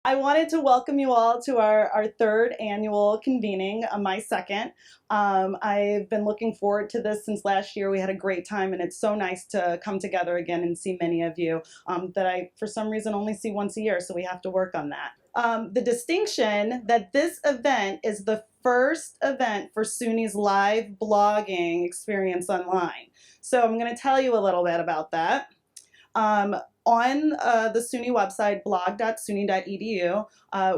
I wanted to welcome you all to our third annual convening, my second. I've been looking forward to this since last year. We had a great time, and it's so nice to come together again and see many of you that I, for some reason, only see once a year, so we have to work on that. The distinction that this event is the first event for SUNY's live blogging experience online. So I'm going to tell you a little bit about that. On the SUNY website, blog.suny.edu,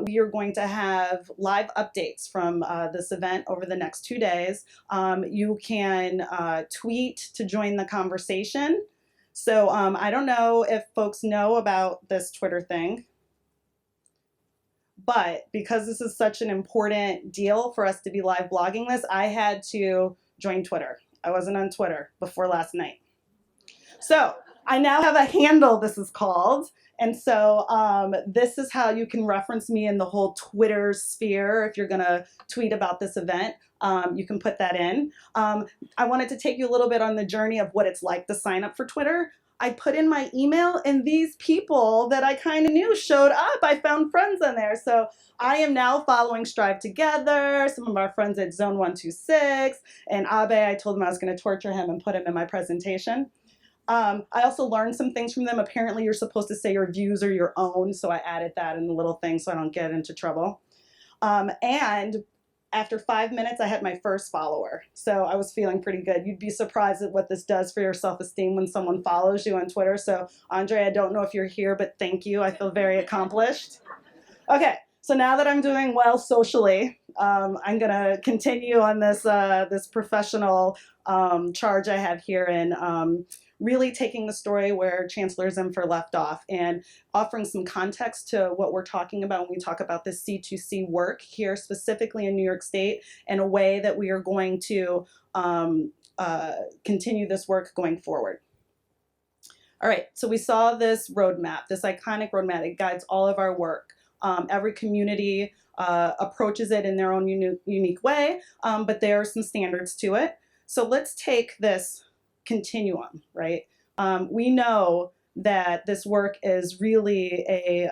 we are going to have live updates from this event over the next 2 days. You can tweet to join the conversation. So I don't know if folks know about this Twitter thing, but because this is such an important deal for us to be live blogging this, I had to join Twitter. I wasn't on Twitter before last night. So I now have a handle, this is called, and so this is how you can reference me in the whole Twitter sphere. If you're going to tweet about this event, you can put that in. I wanted to take you a little bit on the journey of what it's like to sign up for Twitter. I put in my email, and these people that I kind of knew showed up. I found friends on there. So I am now following Strive Together, some of our friends at Zone 126, and Abe, I told him I was going to torture him and put him in my presentation. I also learned some things from them. Apparently, you're supposed to say your views are your own, so I added that in the little thing so I don't get into trouble. And after 5 minutes, I had my first follower, so I was feeling pretty good. You'd be surprised at what this does for your self-esteem when someone follows you on Twitter. So, Andre, I don't know if you're here, but thank you. I feel very accomplished. Okay, so now that I'm doing well socially, I'm going to continue on this, this professional charge I have here in really taking the story where Chancellor Zimpher left off and offering some context to what we're talking about when we talk about this C2C work here specifically in New York State in a way that we are going to continue this work going forward. All right, so we saw this roadmap, this iconic roadmap. It guides all of our work. Every community approaches it in their own unique way, but there are some standards to it. So let's take this continuum, right? We know that this work is really a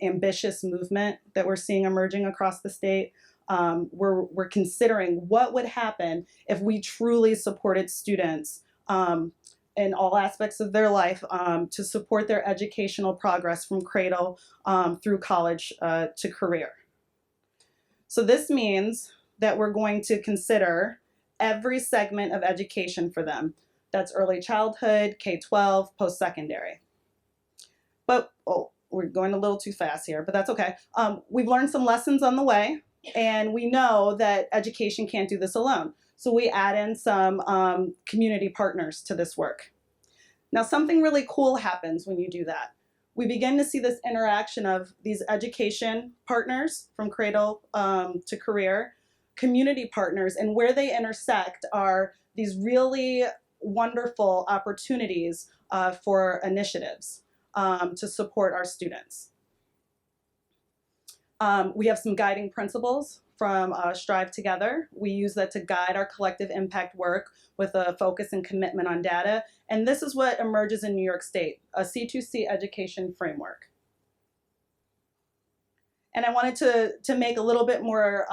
ambitious movement that we're seeing emerging across the state. We're considering what would happen if we truly supported students in all aspects of their life to support their educational progress from cradle through college to career. So this means that we're going to consider every segment of education for them. That's early childhood, K-12, post-secondary. But, oh, we're going a little too fast here, but that's okay. We've learned some lessons on the way, and we know that education can't do this alone. So we add in some community partners to this work. Now, something really cool happens when you do that. We begin to see this interaction of these education partners from cradle to career, community partners, and where they intersect are these really wonderful opportunities for initiatives to support our students. We have some guiding principles from Strive Together. We use that to guide our collective impact work with a focus and commitment on data. And this is what emerges in New York State, a C2C education framework. And I wanted to make a little bit more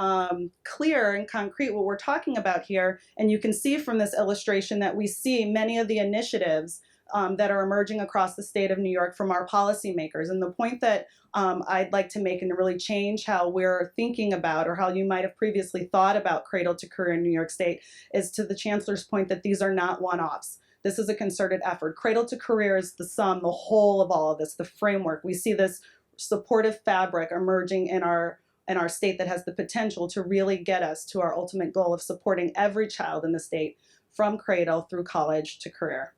clear and concrete what we're talking about here. And you can see from this illustration that we see many of the initiatives that are emerging across the state of New York from our policymakers. And the point that I'd like to make and to really change how we're thinking about or how you might have previously thought about cradle to career in New York State is to the Chancellor's point that these are not one-offs. This is a concerted effort. Cradle to career is the sum, the whole of all of this, the framework. We see this supportive fabric emerging in our state that has the potential to really get us to our ultimate goal of supporting every child in the state from cradle through college to career.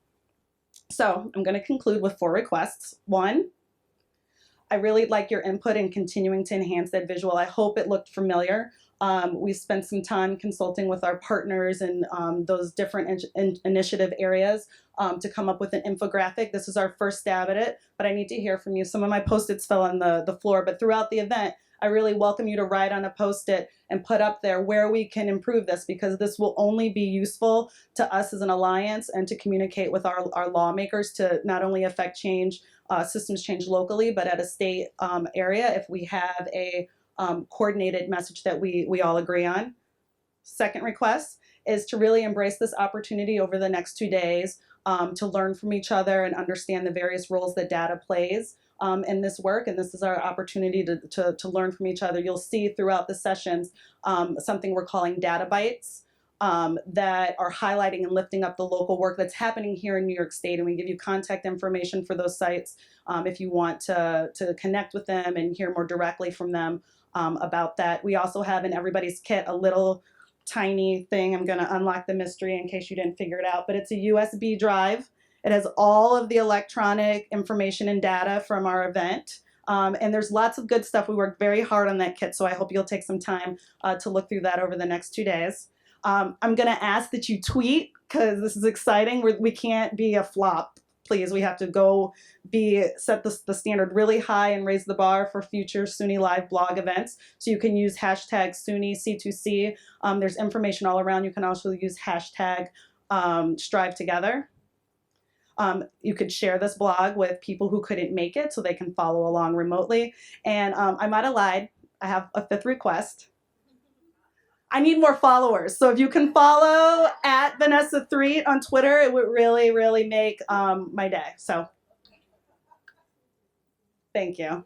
So I'm going to conclude with 4 requests. 1, I really like your input in continuing to enhance that visual. I hope it looked familiar. We've spent some time consulting with our partners in those different initiative areas. to come up with an infographic. This is our first stab at it, but I need to hear from you. Some of my Post-its fell on the floor, but throughout the event, I really welcome you to write on a Post-it and put up there where we can improve this, because this will only be useful to us as an alliance and to communicate with our lawmakers to not only affect change, systems change locally, but at a state area if we have a coordinated message that we all agree on. Second request is to really embrace this opportunity over the next 2 days to learn from each other and understand the various roles that data plays in this work, and this is our opportunity to learn from each other. You'll see throughout the sessions something we're calling data bites that are highlighting and lifting up the local work that's happening here in New York State, and we give you contact information for those sites if you want to connect with them and hear more directly from them about that. We also have in everybody's kit a little tiny thing. I'm going to unlock the mystery in case you didn't figure it out, but it's a USB drive. It has all of the electronic information and data from our event. And there's lots of good stuff. We worked very hard on that kit, so I hope you'll take some time to look through that over the next 2 days. I'm going to ask that you tweet, because this is exciting. We can't be a flop, please. We have to go set the standard really high and raise the bar for future SUNY Live blog events. So you can use hashtag SUNY C2C. There's information all around. You can also use hashtag Strive Together. You could share this blog with people who couldn't make it so they can follow along remotely. And I might have lied. I have a fifth request. I need more followers. So if you can follow at Vanessa Threatte on Twitter, it would really, really make my day. So thank you.